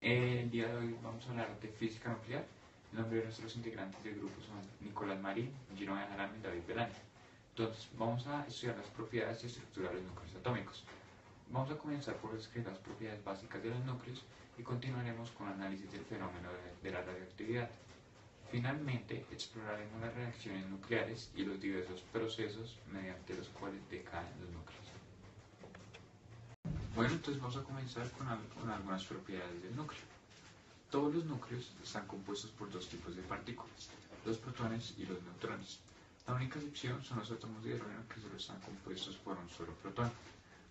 El día de hoy vamos a hablar de física nuclear. El nombre de nuestros integrantes del grupo son Nicolás Marín, Gino Bejarano y David Belán. Entonces, vamos a estudiar las propiedades y estructura de los núcleos atómicos. Vamos a comenzar por describir las propiedades básicas de los núcleos y continuaremos con análisis del fenómeno de la radioactividad. Finalmente, exploraremos las reacciones nucleares y los diversos procesos mediante los cuales decaen los núcleos. Bueno, entonces vamos a comenzar con algunas propiedades del núcleo. Todos los núcleos están compuestos por dos tipos de partículas, los protones y los neutrones. La única excepción son los átomos de hidrógeno, que solo están compuestos por un solo protón.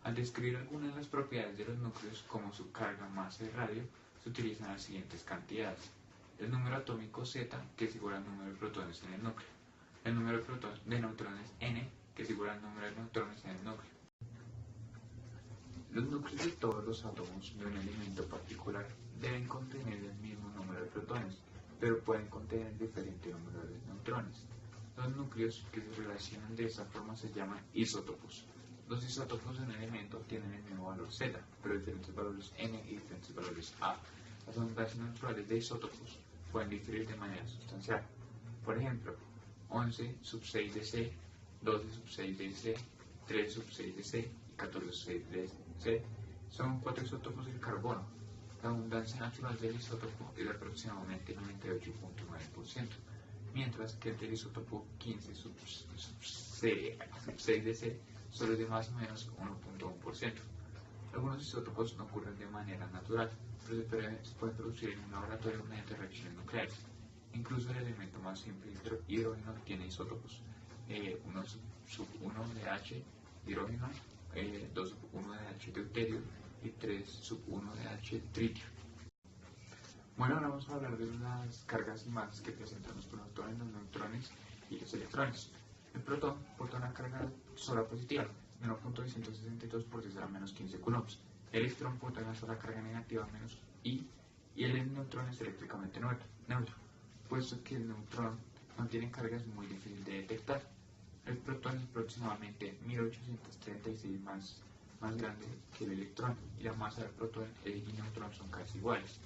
Al describir algunas de las propiedades de los núcleos, como su carga, masa y radio, se utilizan las siguientes cantidades: el número atómico Z, que es igual al número de protones en el núcleo; el número de neutrones N, que es igual al número de neutrones en el núcleo. Los núcleos de todos los átomos de un elemento particular deben contener el mismo número de protones, pero pueden contener diferente número de neutrones. Los núcleos que se relacionan de esta forma se llaman isótopos. Los isótopos de un elemento tienen el mismo valor Z, pero diferentes valores N y diferentes valores A. Las unidades neutrales de isótopos pueden diferir de manera sustancial. Por ejemplo, 11 sub 6 de C, 12 sub 6 de C, 3 sub 6 de C y 14 sub 6 de C son 4 isótopos del carbono. La abundancia natural del isótopo es de aproximadamente 98.9%, mientras que el del isótopo 15 sub 6 de C solo es de más o menos 1.1%. Algunos isótopos no ocurren de manera natural, pero se pueden producir en un laboratorio mediante reacciones nucleares. Incluso el elemento más simple, hidrógeno, tiene isótopos: 1 sub 1 de H hidrógeno, 2 sub 1 de H deuterio y 3 sub 1 de H tritio. Bueno, ahora vamos a hablar de las cargas y masas que presentan los protones, los neutrones y los electrones. El protón porta una carga sola positiva de 1.262 por 10 a la menos 15 coulombs. El electrón porta una sola carga negativa menos I, y el neutrón es eléctricamente neutro, puesto que el neutrón no tiene carga, es muy difícil de detectar. El protón es aproximadamente 1836 más grande que el electrón, y la masa del protón y neutrón son casi iguales.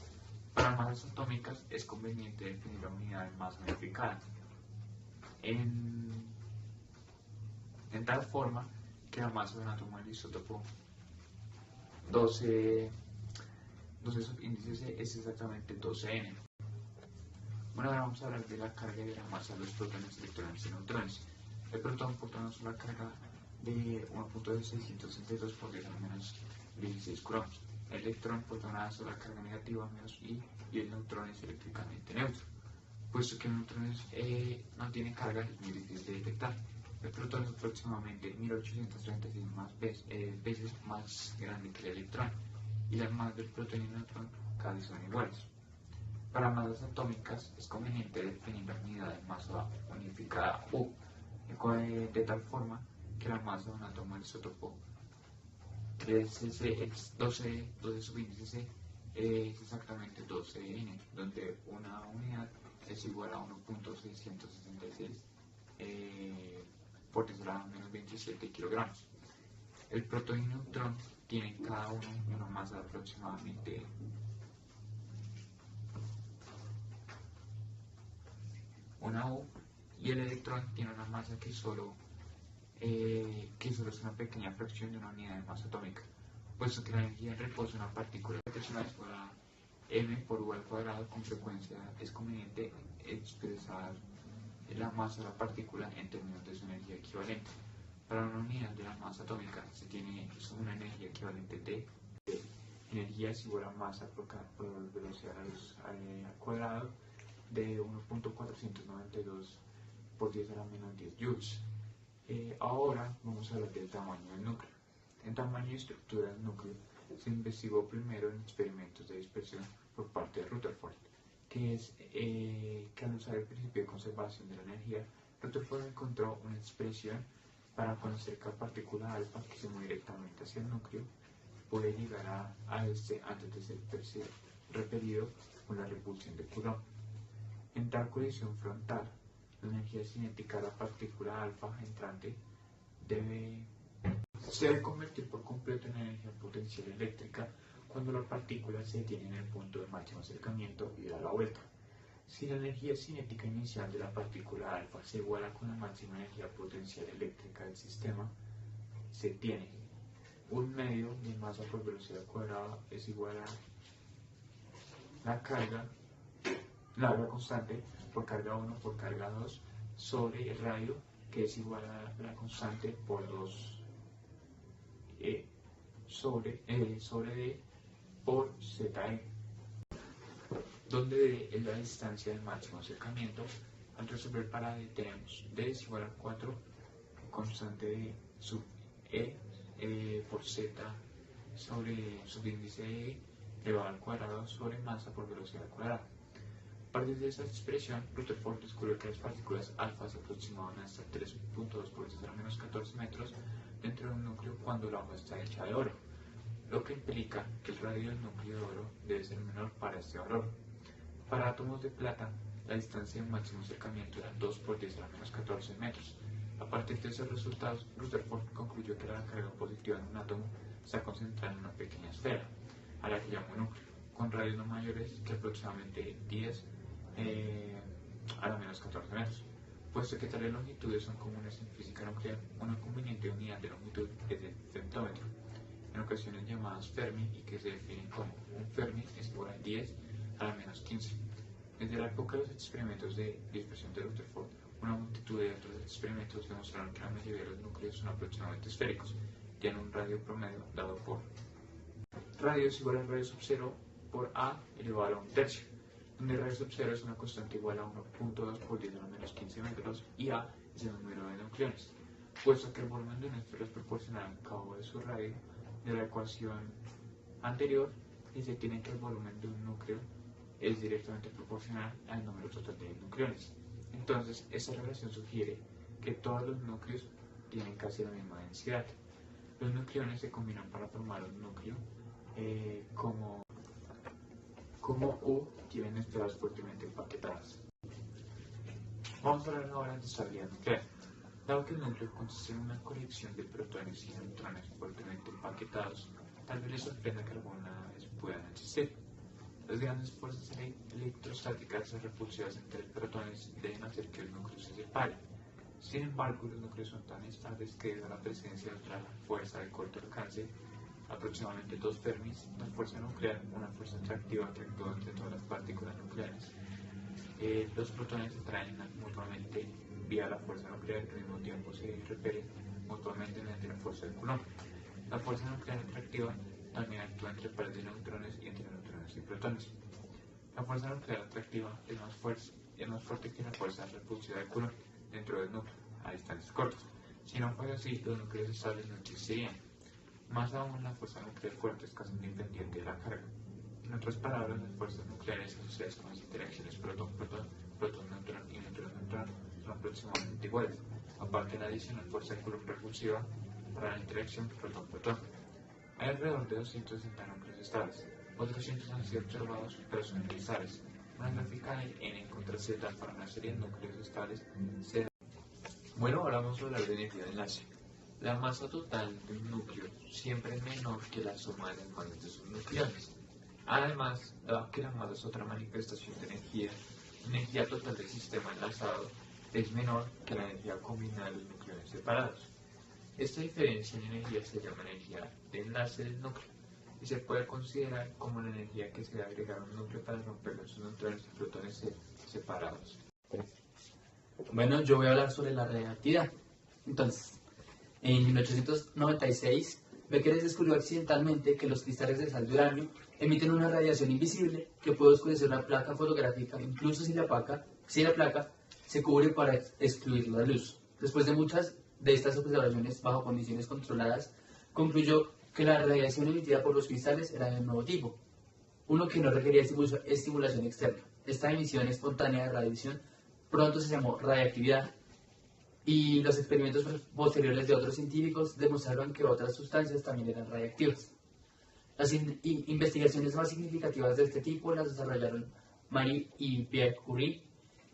Para masas atómicas es conveniente definir la unidad de masa unificada en tal forma que la masa de un átomo del isótopo 12 subíndice C es exactamente 12N. Bueno, ahora vamos a hablar de la carga y de la masa de los protones, electrones y neutrones. El protón porta una sola carga de 1.662 por 10 a la menos 16 coulombs. El electrón porta una sola carga negativa menos I, y el neutrón es eléctricamente neutro. Puesto que el neutrón no tiene carga, es muy difícil de detectar. El protón es aproximadamente 1836 veces más grande que el electrón, y las masas del protón y el neutrón casi son iguales. Para masas atómicas es conveniente definir la unidad de masa unificada U, de tal forma que la masa de un átomo del isótopo 12 subíndice C es exactamente 12N, donde una unidad es igual a 1.666 por 10 a la menos 27 kilogramos. El protón y el neutrón tienen cada uno una masa de aproximadamente 1 U, y el electrón tiene una masa que solo es una pequeña fracción de una unidad de masa atómica, puesto que la energía en reposo de una partícula es igual a m por u al cuadrado. Con frecuencia es conveniente expresar la masa de la partícula en términos de su energía equivalente. Para una unidad de la masa atómica se tiene una energía equivalente de energía es igual a masa por velocidad al cuadrado de 1.492 por 10 a la menos 10 joules. Ahora vamos a hablar del tamaño del núcleo. En tamaño y estructura del núcleo se investigó primero en experimentos de dispersión por parte de Rutherford, que al usar el principio de conservación de la energía, Rutherford encontró una expresión para conocer que la partícula alfa, que se mueve directamente hacia el núcleo, puede llegar a este antes de ser repelido por la repulsión de Coulomb. En tal colisión frontal, la energía cinética de la partícula alfa entrante se debe convertir por completo en energía potencial eléctrica cuando la partícula se detiene en el punto de máximo acercamiento y da la vuelta. Si la energía cinética inicial de la partícula alfa se iguala con la máxima energía potencial eléctrica del sistema, se tiene un medio de masa por velocidad cuadrada es igual a la constante por carga 1 por carga 2 sobre el radio, que es igual a la constante por 2 sobre D por ZE, donde D es la distancia del máximo acercamiento. Al resolver para D tenemos D es igual a 4 constante de sub E por Z sobre subíndice E elevado al cuadrado sobre masa por velocidad cuadrada. A partir de esa expresión, Rutherford descubrió que las partículas alfa se aproximaban hasta 3.2 por 10 a la menos 14 metros dentro de un núcleo cuando la hoja está hecha de oro, lo que implica que el radio del núcleo de oro debe ser menor para este valor. Para átomos de plata, la distancia de máximo acercamiento era 2 por 10 a la menos 14 metros. A partir de esos resultados, Rutherford concluyó que la carga positiva en un átomo está concentrada en una pequeña esfera, a la que llamó núcleo, con radios no mayores que aproximadamente 10 a la menos 14 metros. Puesto que tales longitudes son comunes en física nuclear, una conveniente unidad de longitud es el femtómetro, en ocasiones llamadas Fermi, y que se definen como un Fermi es igual a 10 a la menos 15. Desde la época de los experimentos de dispersión de Rutherford, una multitud de otros experimentos demostraron que la mayoría de los núcleos son aproximadamente esféricos, tienen un radio promedio dado por radio es igual a radio sub 0 por A elevado a un tercio, donde radio sub 0 es una constante igual a 1.2 por 10 a la menos 15 metros y A es el número de nucleones, puesto que el volumen de una esfera es proporcional al cabo de su radio de la ecuación anterior, y se tiene que el volumen de un núcleo es directamente proporcional al número total de nucleones. Entonces, esta relación sugiere que todos los núcleos tienen casi la misma densidad. Los nucleones se combinan para formar un núcleo como U, tienen esferas fuertemente empaquetadas. Vamos a hablar ahora de estabilidad nuclear. Dado que el núcleo consiste en una colección de protones y neutrones fuertemente empaquetados, tal vez les sorprenda que alguna vez puedan existir. Las grandes fuerzas electrostáticas repulsivas entre protones deben hacer que el núcleo se separe. Sin embargo, los núcleos son tan estables que debido a la presencia de otra fuerza de corto alcance, aproximadamente 2 fermis, la fuerza nuclear, una fuerza atractiva que actúa entre todas las partículas nucleares. Los protones se atraen mutuamente vía la fuerza nuclear y al mismo tiempo se repelen mutuamente mediante la fuerza del Coulomb. La fuerza nuclear atractiva también actúa entre pares de neutrones y entre neutrones y protones. La fuerza nuclear atractiva es más fuerte que la fuerza repulsiva del Coulomb dentro del núcleo, a distancias cortas. Si no fuera así, los núcleos estables no existirían. Más aún, la fuerza nuclear fuerte es casi independiente de la carga. En otras palabras, las fuerzas nucleares asociadas con las interacciones protón-protón, protón-neutrón y neutrón-neutrón son aproximadamente iguales, aparte de la adicional fuerza de Coulomb repulsiva para la interacción protón-protón. Hay alrededor de 260 núcleos estables. Otros cientos han sido observados, pero son inestables. Una gráfica de N contra Z para una serie de núcleos estables se da. Bueno, ahora vamos a hablar de energía de enlace. La masa total de un núcleo siempre es menor que la suma de las masas de sus nucleones. Además, dado que la masa es otra manifestación de energía, la energía total del sistema enlazado es menor que la energía combinada de los nucleones separados. Esta diferencia en energía se llama energía de enlace del núcleo y se puede considerar como la energía que se debe agregar a un núcleo para romper los neutrones y protones separados. Bueno, yo voy a hablar sobre la radiactividad. Entonces, en 1896, Becquerel descubrió accidentalmente que los cristales de sal de uranio emiten una radiación invisible que puede oscurecer una placa fotográfica, incluso si la placa se cubre para excluir la luz. Después de muchas de estas observaciones bajo condiciones controladas, concluyó que la radiación emitida por los cristales era de un nuevo tipo, uno que no requería estimulación externa. Esta emisión espontánea de radiación pronto se llamó radiactividad, y los experimentos posteriores de otros científicos demostraron que otras sustancias también eran radiactivas. Las investigaciones más significativas de este tipo las desarrollaron Marie y Pierre Curie,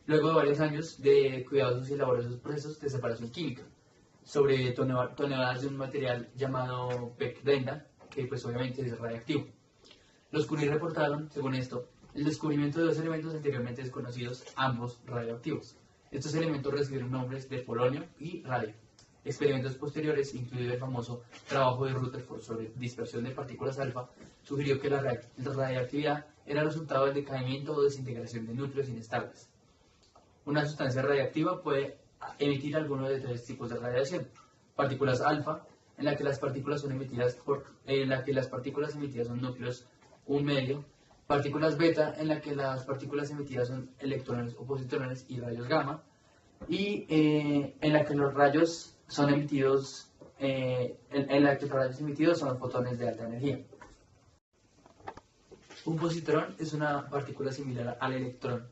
luego de varios años de cuidadosos y laboriosos procesos de separación química, sobre toneladas de un material llamado Beck-Brenda, que pues obviamente es radiactivo. Los Curie reportaron, según esto, el descubrimiento de dos elementos anteriormente desconocidos, ambos radioactivos. Estos elementos recibieron nombres de polonio y radio. Experimentos posteriores, incluido el famoso trabajo de Rutherford sobre dispersión de partículas alfa, sugirió que la radioactividad era el resultado del decaimiento o desintegración de núcleos inestables. Una sustancia radiactiva puede emitir alguno de tres tipos de radiación: partículas alfa, en la que las partículas emitidas son núcleos 1 medio; partículas beta, en la que las partículas emitidas son electrones o positrones; y rayos gamma, y en la que los rayos son emitidos, son fotones de alta energía. Un positrón es una partícula similar al electrón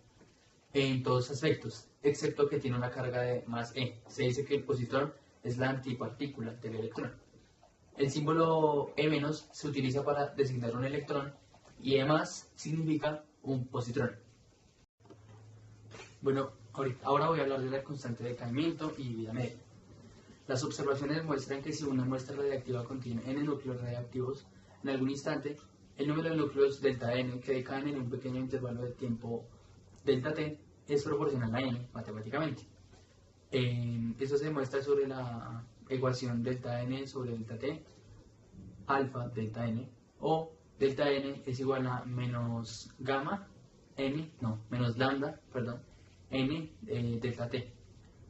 en todos aspectos, excepto que tiene una carga de más E. Se dice que el positrón es la antipartícula del electrón. El símbolo E- se utiliza para designar un electrón y E+ significa un positrón. Bueno, ahora voy a hablar de la constante de decaimiento y vida media. Las observaciones muestran que si una muestra radiactiva contiene n núcleos radiactivos, en algún instante, el número de núcleos Δn que decaen en un pequeño intervalo de tiempo Δt es proporcional a n matemáticamente. Esto se demuestra sobre la ecuación Δn sobre Δt, alfa Δn, o Δn es igual a menos lambda, n Δt,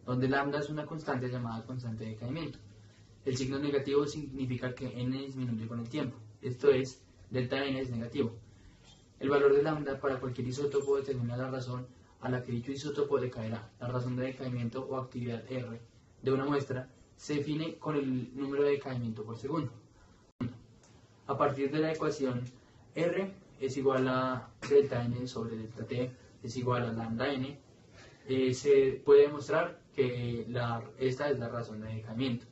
donde lambda es una constante llamada constante de decaimiento. El signo negativo significa que n disminuye con el tiempo, esto es, Δn es negativo. El valor de lambda para cualquier isótopo determina la razón a la que dicho isótopo decaerá. La razón de decaimiento o actividad R de una muestra se define con el número de decaimiento por segundo. A partir de la ecuación R es igual a Δn sobre Δt es igual a lambda n, se puede demostrar que esta es la razón de decaimiento.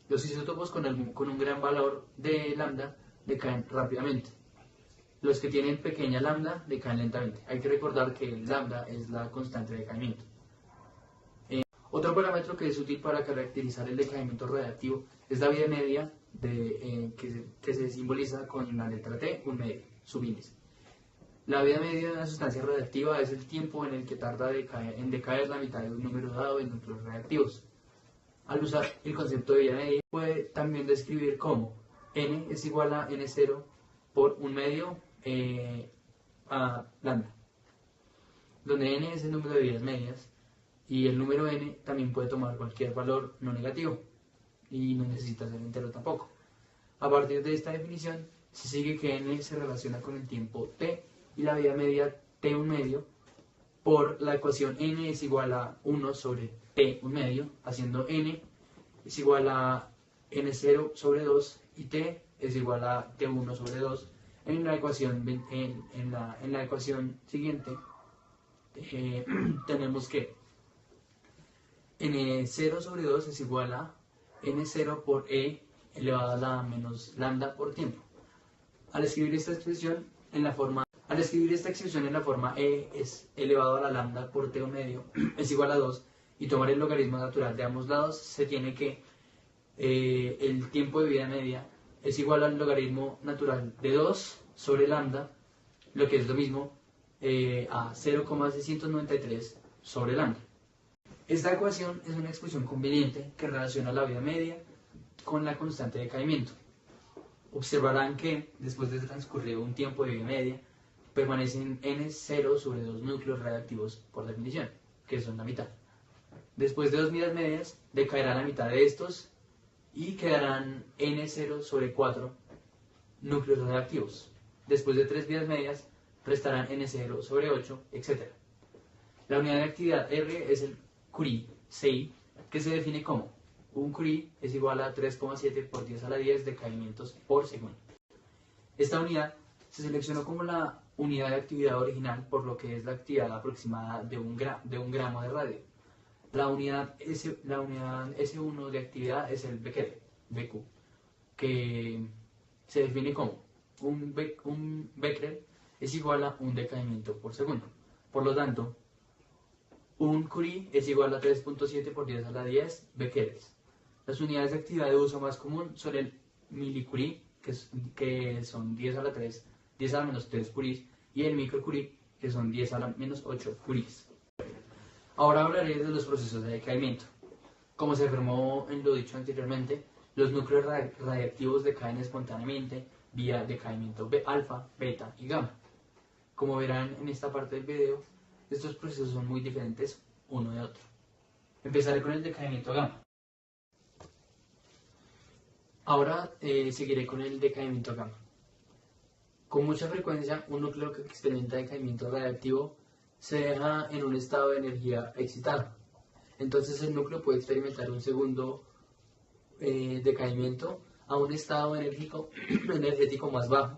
Los isótopos con un gran valor de lambda decaen rápidamente. Los que tienen pequeña lambda decaen lentamente. Hay que recordar que el lambda es la constante de decaimiento. Otro parámetro que es útil para caracterizar el decaimiento radiactivo es la vida media que se simboliza con la letra T, un medio, subíndice. La vida media de una sustancia radiactiva es el tiempo en el que tarda en decaer la mitad de un número dado de núcleos radiactivos. Al usar el concepto de vida media, puede también describir como n es igual a n0 por un medio a lambda, donde n es el número de vidas medias y el número n también puede tomar cualquier valor no negativo y no necesita ser entero tampoco. A partir de esta definición, se sigue que n se relaciona con el tiempo t y la vida media t un medio por la ecuación n es igual a 1 sobre t un medio, haciendo n es igual a n0 sobre 2 y t es igual a t1 sobre 2. En la ecuación siguiente tenemos que n0 sobre 2 es igual a n0 por e elevado a la menos lambda por tiempo. Al escribir esta expresión en la forma e es elevado a la lambda por t un medio es igual a 2 y tomar el logaritmo natural de ambos lados, se tiene que el tiempo de vida media es igual al logaritmo natural de 2 sobre lambda, lo que es lo mismo a 0,693 sobre lambda. Esta ecuación es una expresión conveniente que relaciona la vida media con la constante de decaimiento. Observarán que, después de transcurrido un tiempo de vida media, permanecen n0 sobre 2 núcleos radiactivos por definición, que son la mitad. Después de 2 vidas medias, decaerá la mitad de estos y quedarán n0 sobre 4 núcleos radiactivos. Después de 3 vidas medias, restarán n0 sobre 8, etc. La unidad de actividad R es el Curie, CI, que se define como un Curie es igual a 3,7 por 10 a la 10 decaimientos por segundo. Esta unidad se seleccionó como la unidad de actividad original por lo que es la actividad aproximada de un gramo de radio. La unidad S1 de actividad es el Becquerel, BQ, que se define como un Becquerel es igual a un decaimiento por segundo. Por lo tanto, un Curie es igual a 3,7 por 10 a la 10 becquerels. Las unidades de actividad de uso más común son el milicurie, que son 10 a la 3 10 a la menos 3 curies, y el microcurie, que son 10 a la menos 8 curies. Ahora hablaré de los procesos de decaimiento. Como se afirmó en lo dicho anteriormente, los núcleos radiactivos decaen espontáneamente vía decaimiento alfa, beta y gamma. Como verán en esta parte del video, estos procesos son muy diferentes uno de otro. Empezaré con el decaimiento gamma. Ahora seguiré con el decaimiento gamma. Con mucha frecuencia, un núcleo que experimenta decaimiento radiactivo se deja en un estado de energía excitado. Entonces el núcleo puede experimentar un segundo decaimiento a un estado energético más bajo,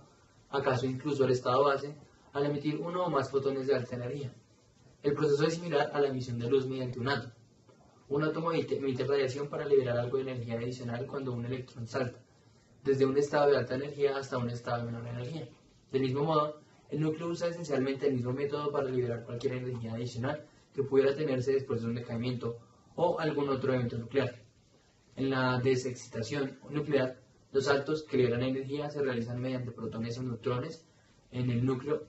acaso incluso al estado base, al emitir uno o más fotones de alta energía. El proceso es similar a la emisión de luz mediante un átomo. Un átomo emite radiación para liberar algo de energía adicional cuando un electrón salta, desde un estado de alta energía hasta un estado de menor energía. Del mismo modo, el núcleo usa esencialmente el mismo método para liberar cualquier energía adicional que pudiera tenerse después de un decaimiento o algún otro evento nuclear. En la desexcitación nuclear, los saltos que liberan energía se realizan mediante protones o neutrones en el núcleo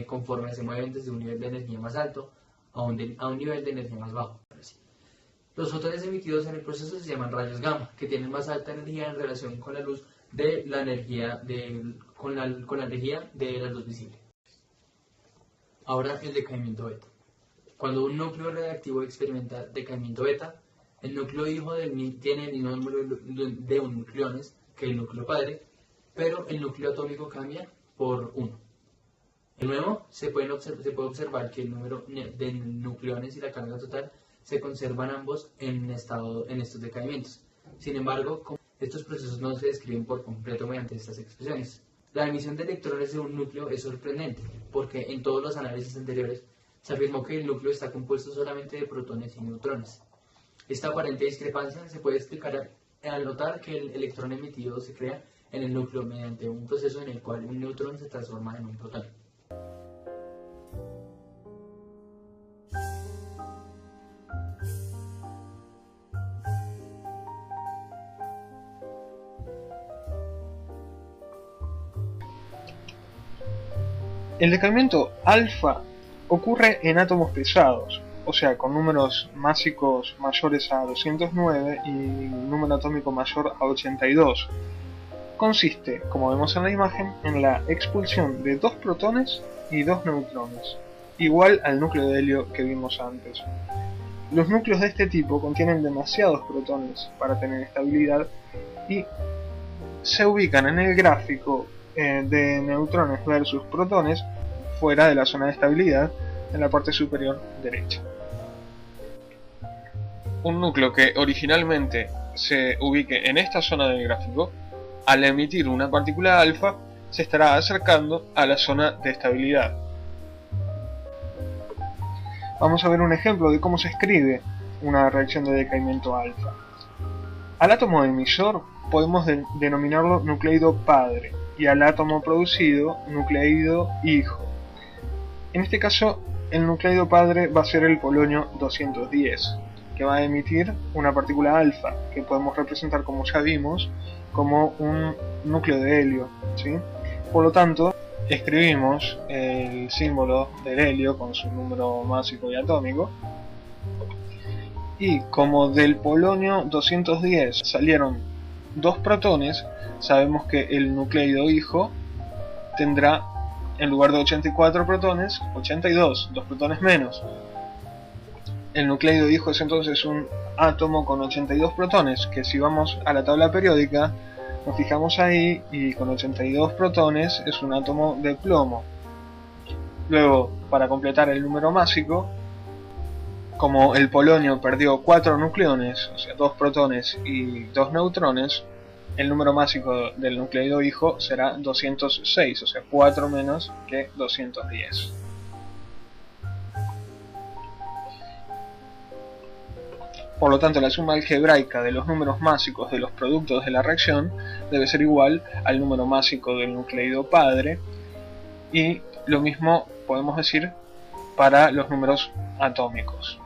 conforme se mueven desde un nivel de energía más alto a un nivel de energía más bajo. Los fotones emitidos en el proceso se llaman rayos gamma, que tienen más alta energía en relación con la luz de la energía con la energía de la luz visible. Ahora el decaimiento beta. Cuando un núcleo radiactivo experimenta decaimiento beta, el núcleo hijo tiene el mismo número de nucleones que el núcleo padre, pero el núcleo atómico cambia por 1. De nuevo, se puede observar que el número de nucleones y la carga total se conservan ambos en estos decaimientos. Sin embargo, estos procesos no se describen por completo mediante estas expresiones. La emisión de electrones de un núcleo es sorprendente, porque en todos los análisis anteriores se afirmó que el núcleo está compuesto solamente de protones y neutrones. Esta aparente discrepancia se puede explicar al notar que el electrón emitido se crea en el núcleo mediante un proceso en el cual un neutrón se transforma en un protón. El decaimiento alfa ocurre en átomos pesados, o sea, con números másicos mayores a 209 y número atómico mayor a 82. Consiste, como vemos en la imagen, en la expulsión de 2 protones y 2 neutrones, igual al núcleo de helio que vimos antes. Los núcleos de este tipo contienen demasiados protones para tener estabilidad y se ubican en el gráfico de neutrones versus protones fuera de la zona de estabilidad en la parte superior derecha. Un núcleo que originalmente se ubique en esta zona del gráfico, al emitir una partícula alfa, se estará acercando a la zona de estabilidad. Vamos a ver un ejemplo de cómo se escribe una reacción de decaimiento alfa. Al átomo emisor podemos denominarlo nucleido padre y al átomo producido nucleido hijo. En este caso, el nucleido padre va a ser el polonio 210, que va a emitir una partícula alfa, que podemos representar, como ya vimos, como un núcleo de helio, ¿sí? Por lo tanto, escribimos el símbolo del helio con su número másico y atómico, y como del polonio 210 salieron 2 protones, sabemos que el nucleido hijo tendrá, en lugar de 84 protones, 82, 2 protones menos. El nucleido hijo es entonces un átomo con 82 protones, que si vamos a la tabla periódica, nos fijamos ahí, y con 82 protones es un átomo de plomo. Luego, para completar el número másico, como el polonio perdió 4 nucleones, o sea 2 protones y 2 neutrones, el número másico del nucleido hijo será 206, o sea 4 menos que 210. Por lo tanto, la suma algebraica de los números másicos de los productos de la reacción debe ser igual al número másico del nucleido padre, y lo mismo podemos decir para los números atómicos.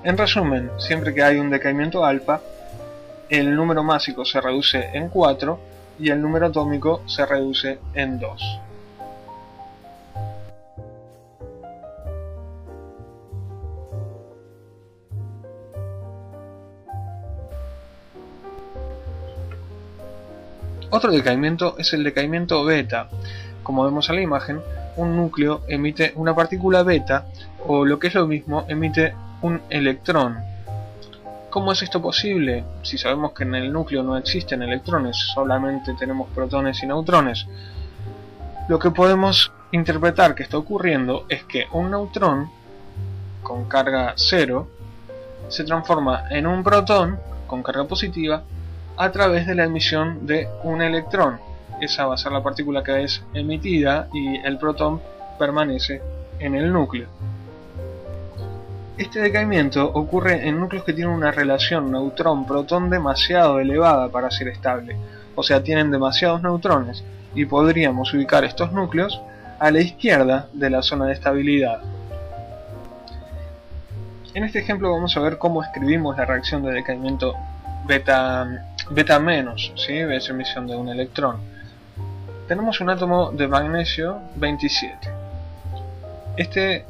En resumen, siempre que hay un decaimiento alfa, el número másico se reduce en 4 y el número atómico se reduce en 2. Otro decaimiento es el decaimiento beta. Como vemos en la imagen, un núcleo emite una partícula beta, o lo que es lo mismo, emite un electrón. ¿Cómo es esto posible? Si sabemos que en el núcleo no existen electrones, solamente tenemos protones y neutrones. Lo que podemos interpretar que está ocurriendo es que un neutrón con carga 0 se transforma en un protón con carga positiva a través de la emisión de un electrón. Esa va a ser la partícula que es emitida y el protón permanece en el núcleo. Este decaimiento ocurre en núcleos que tienen una relación neutrón-protón demasiado elevada para ser estable, o sea, tienen demasiados neutrones, y podríamos ubicar estos núcleos a la izquierda de la zona de estabilidad. En este ejemplo vamos a ver cómo escribimos la reacción de decaimiento beta menos, ¿sí? Es emisión de un electrón. Tenemos un átomo de magnesio 27. Este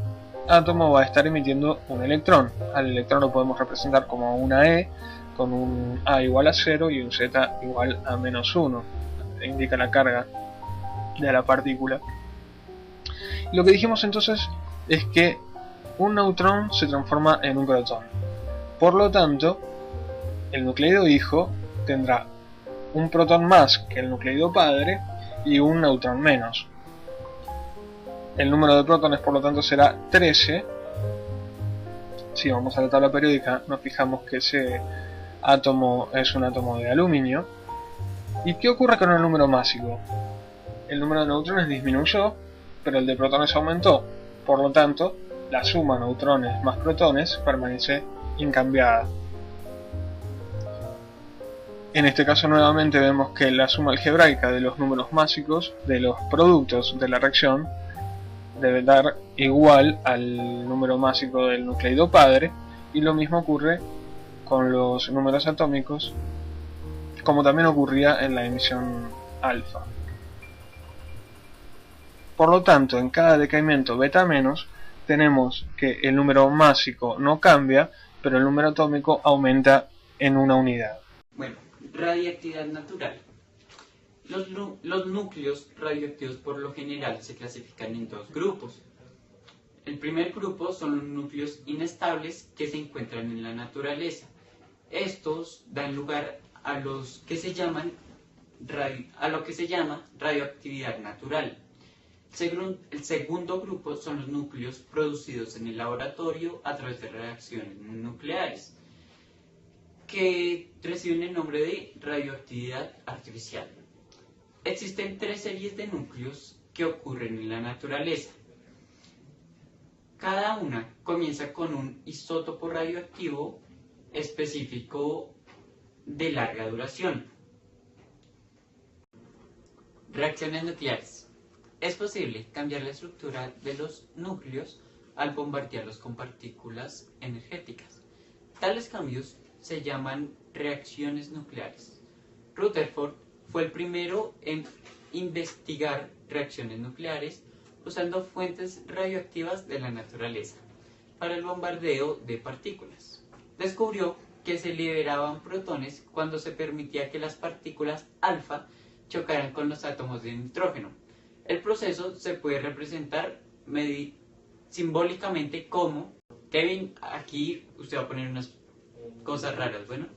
átomo va a estar emitiendo un electrón. Al electrón lo podemos representar como una E, con un A igual a 0 y un Z igual a menos 1. Indica la carga de la partícula. Y lo que dijimos entonces es que un neutrón se transforma en un protón. Por lo tanto, el nucleido hijo tendrá un protón más que el nucleido padre y un neutrón menos. El número de protones por lo tanto será 13. Si vamos a la tabla periódica nos fijamos que ese átomo es un átomo de aluminio. ¿Y qué ocurre con el número másico? El número de neutrones disminuyó, pero el de protones aumentó. Por lo tanto, la suma neutrones más protones permanece incambiada. En este caso nuevamente vemos que la suma algebraica de los números másicos de los productos de la reacción debe dar igual al número másico del nucleido padre, y lo mismo ocurre con los números atómicos, como también ocurría en la emisión alfa. Por lo tanto, en cada decaimiento beta menos tenemos que el número másico no cambia, pero el número atómico aumenta en una unidad. Bueno, radiactividad natural. Los núcleos radioactivos por lo general se clasifican en dos grupos. El primer grupo son los núcleos inestables que se encuentran en la naturaleza. Estos dan lugar a lo que se llama radioactividad natural. El segundo grupo son los núcleos producidos en el laboratorio a través de reacciones nucleares, que reciben el nombre de radioactividad artificial. Existen tres series de núcleos que ocurren en la naturaleza. Cada una comienza con un isótopo radioactivo específico de larga duración. Reacciones nucleares. Es posible cambiar la estructura de los núcleos al bombardearlos con partículas energéticas. Tales cambios se llaman reacciones nucleares. Rutherford fue el primero en investigar reacciones nucleares usando fuentes radioactivas de la naturaleza para el bombardeo de partículas. Descubrió que se liberaban protones cuando se permitía que las partículas alfa chocaran con los átomos de nitrógeno. El proceso se puede representar simbólicamente como... Kevin, aquí usted va a poner unas cosas raras, bueno.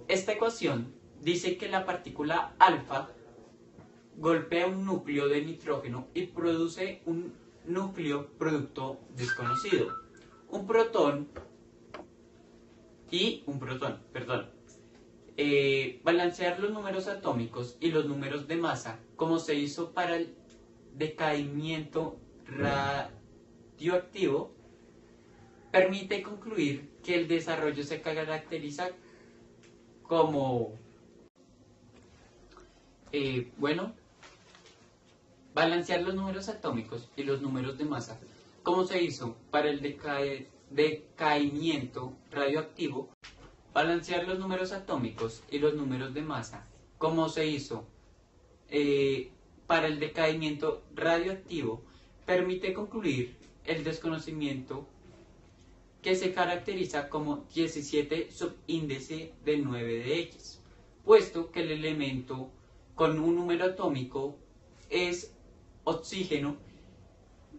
Esta ecuación dice que la partícula alfa golpea un núcleo de nitrógeno y produce un núcleo producto desconocido. Un protón, balancear los números atómicos y los números de masa, como se hizo para el decaimiento radioactivo, permite concluir que el desarrollo se caracteriza como balancear los números atómicos y los números de masa, como se hizo para el decaimiento radioactivo. Balancear los números atómicos y los números de masa como se hizo para el decaimiento radioactivo, permite concluir el desconocimiento que se caracteriza como 17 subíndice de 9 de X, puesto que el elemento con un número atómico es oxígeno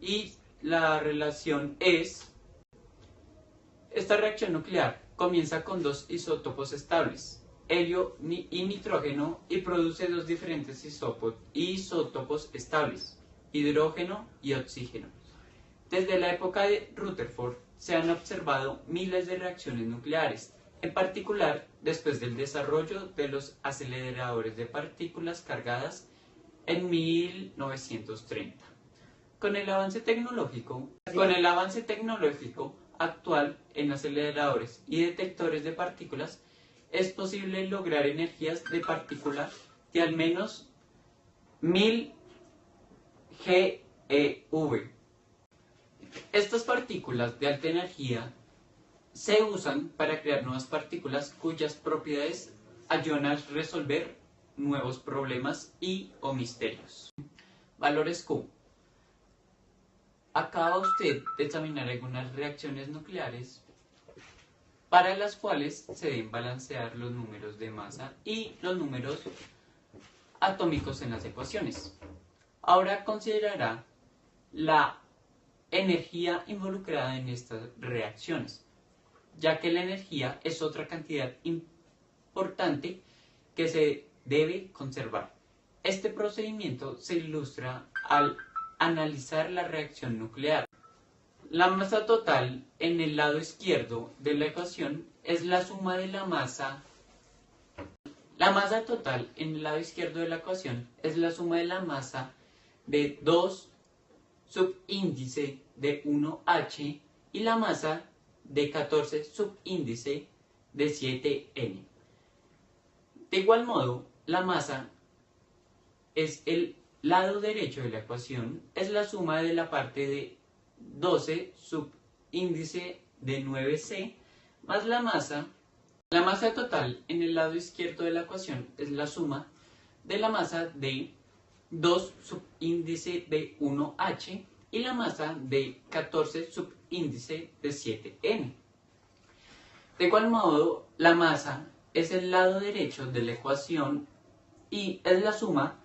y la relación es: esta reacción nuclear comienza con dos isótopos estables, helio y nitrógeno, y produce dos diferentes isótopos estables, hidrógeno y oxígeno. Desde la época de Rutherford se han observado miles de reacciones nucleares, en particular después del desarrollo de los aceleradores de partículas cargadas en 1930. Con el avance tecnológico actual en aceleradores y detectores de partículas, es posible lograr energías de partícula de al menos 1000 GeV. Estas partículas de alta energía se usan para crear nuevas partículas cuyas propiedades ayudan a resolver nuevos problemas o misterios. Valores Q. Acaba usted de examinar algunas reacciones nucleares para las cuales se deben balancear los números de masa y los números atómicos en las ecuaciones. Ahora considerará la energía involucrada en estas reacciones, ya que la energía es otra cantidad importante que se debe conservar. Este procedimiento se ilustra al analizar la reacción nuclear. La masa total en el lado izquierdo de la ecuación es la suma de la masa. La masa total en el lado izquierdo de la ecuación es la suma de la masa de 2 subíndice de 1H y la masa de 14 subíndice de 7N. De igual modo, la masa es el lado derecho de la ecuación, es la suma de la parte de 12 subíndice de 9C más la masa. La masa total en el lado izquierdo de la ecuación es la suma de la masa de 2 subíndice de 1H y la masa de 14 subíndice de 7N. De igual modo, la masa es el lado derecho de la ecuación y es la suma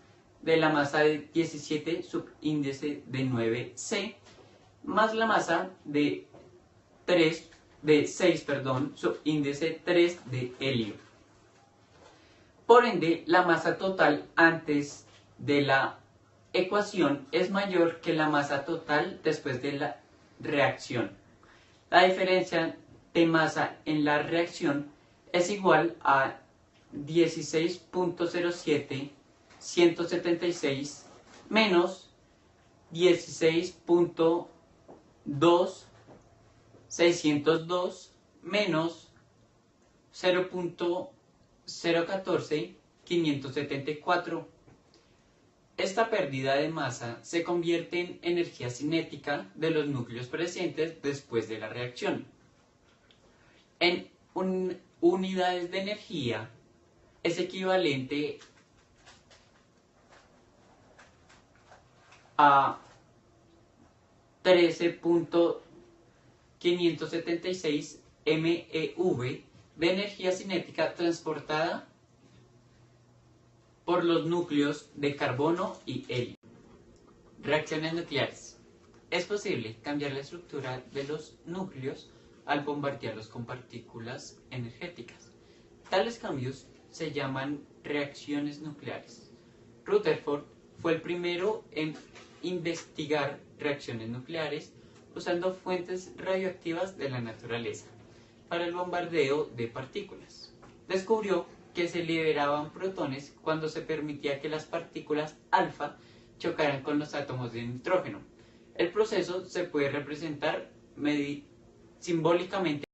de la masa de 17 subíndice de 9C más la masa de 6 subíndice 3 de helio. Por ende, la masa total antes de la ecuación es mayor que la masa total después de la reacción. La diferencia de masa en la reacción es igual a 16.07176 menos 16.2602 menos 0.014574. Esta pérdida de masa se convierte en energía cinética de los núcleos presentes después de la reacción. En unidades de energía es equivalente a 13.576 MeV de energía cinética transportada por los núcleos de carbono y helio. Reacciones nucleares. Es posible cambiar la estructura de los núcleos al bombardearlos con partículas energéticas. Tales cambios se llaman reacciones nucleares. Rutherford fue el primero en investigar reacciones nucleares usando fuentes radioactivas de la naturaleza para el bombardeo de partículas. Descubrió que se liberaban protones cuando se permitía que las partículas alfa chocaran con los átomos de nitrógeno. El proceso se puede representar simbólicamente